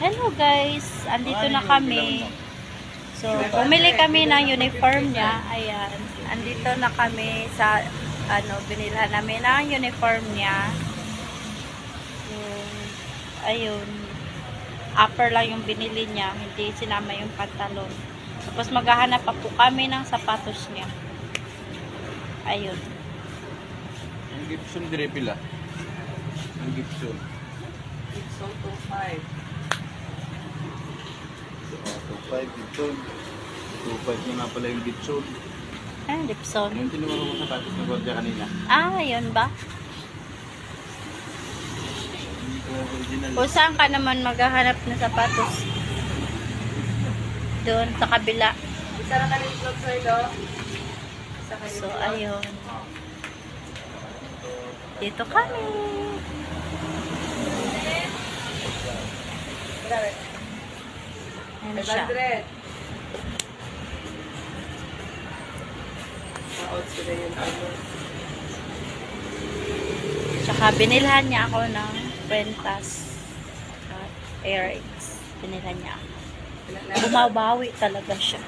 Hello guys, andito na kami. So, bumili kami ng uniform niya. Ayan, andito na kami sa, binilhan namin ng uniform niya. So, ayun. Upper lang yung binili niya, hindi sinama yung pantalon. Tapos maghahanap pa po kami ng sapatos niya. Ayun. Ang Gibson dire pila. Ang Gibson. Gibson 2.5. 2.5 Gibson. 2.5 na nga pala yung Gibson. Lipson. Yung tinuro ko sa sapatos ng gwardiya kanina. Yun ba? Hindi ko original. O saan ka naman maghahanap ng sapatos? Doon sa kabila. Isa lang kami vlog sir, no? Isa kayo So, vlog. ayun. Dito kami. Ayan siya. 500. Out sila yun. Tsaka binilhan niya ako ng kwentas at earrings. Binilhan niya ako. Bumabawi talaga siya.